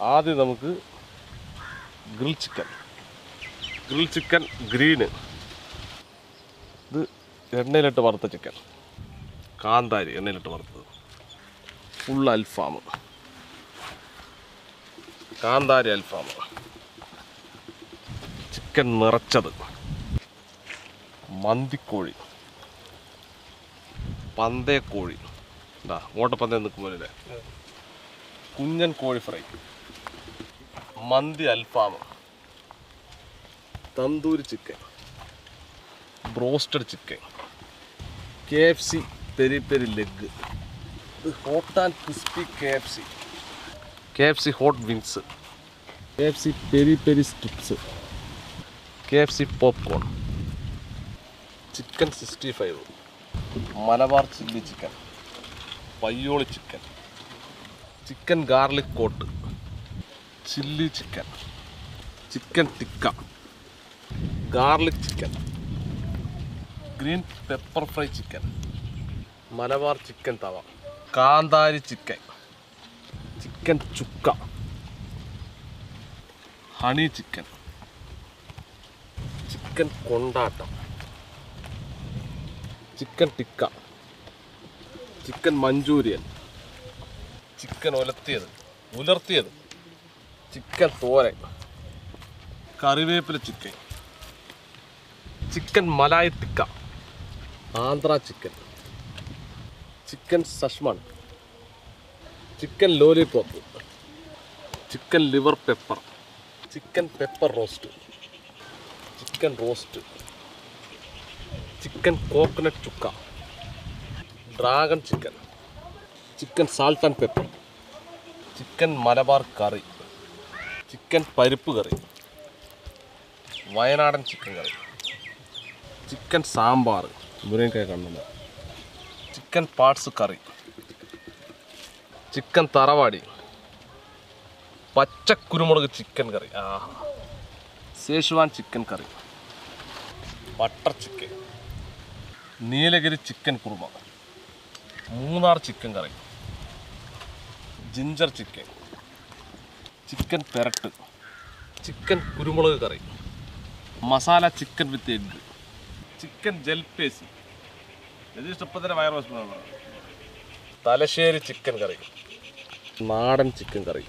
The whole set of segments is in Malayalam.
ആദ്യം നമുക്ക് ഗ്രിൽ ചിക്കൻ ഗ്രീന്. ഇത് എണ്ണയിലിട്ട് വറുത്ത ചിക്കൻ. കാന്താരി എണ്ണയിലിട്ട് വറുത്തത്. ഫുൾ അൽഫാം, കാന്താരി അൽഫാം. ചിക്കൻ നിറച്ചത്, മന്തിക്കോഴി, പന്തയക്കോഴി, എന്താ ഓട്ടപ്പന്തയം നിൽക്കുമ്പോഴേ, കുഞ്ഞൻ കോഴി ഫ്രൈ, മന്തി അൽഫാം, tandoori chicken, broasted chicken, KFC peri peri leg, hot and crispy KFC hot wings, KFC peri peri strips, KFC popcorn, chicken 65, Malabar chilli chicken, Payyoli chicken, chicken garlic coat, chilli chicken, chicken tikka, garlic chicken, green pepper fry chicken, Malabar chicken tawa, കാന്താരി chicken, chicken chukka, honey chicken, chicken കൊണ്ടാട്ടം, chicken tikka, chicken Manchurian, chicken ഉലർത്തിയത്, ചിക്കൻ തോരൻ, കറിവേപ്പില chicken, chicken malai tikka, Andhra chicken, chicken സഷ്മൺ, chicken lollipop, chicken liver pepper, chicken pepper roast, chicken roast, chicken coconut chukka, dragon chicken, chicken salt and pepper, chicken Malabar curry, chicken പരിപ്പ് കറി, വയനാടൻ ചിക്കൻ കറി, ചിക്കൻ സാമ്പാർ, മുരിങ്ങക്കായ കണ്ണുന്ന, ചിക്കൻ പാർട്സ് കറി, ചിക്കൻ തറവാടി, പച്ചക്കുരുമുളക് chicken curry, Schezwan chicken curry, butter chicken, Nilgiri chicken kurma, Munnar chicken curry, ginger chicken, chicken പെരട്ട്, ചിക്കൻ കുരുമുളക് curry, masala chicken with egg, chicken jalfrezi, ഇഷ്ടപ്പത്തിൻ്റെ വയറ്, തലശ്ശേരി ചിക്കൻ കറി, നാടൻ chicken curry,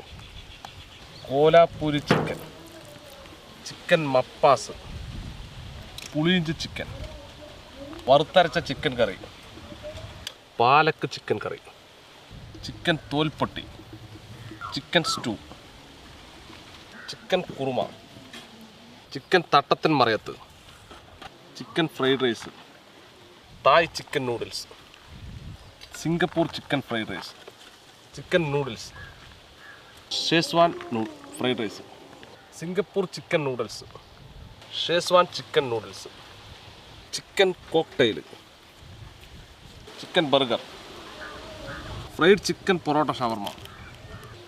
Kolhapuri chicken, chicken മപ്പാസ്, പുളിയിഞ്ചി ചിക്കൻ, വറുത്തരച്ച chicken curry, palak chicken curry, chicken തോൽപ്പൊട്ടി, chicken stew, chicken kurma, chicken തട്ടത്തിൻ മറയത്ത്, chicken fried rice, Thai chicken noodles, Singapore chicken fried rice, chicken noodles, Schezwan fried rice, Singapore chicken noodles, Schezwan chicken noodles, chicken cocktail, chicken burger, fried chicken parotta ഷവർമ.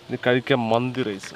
ഇത് കഴിക്കാൻ മന്തി റൈസ്.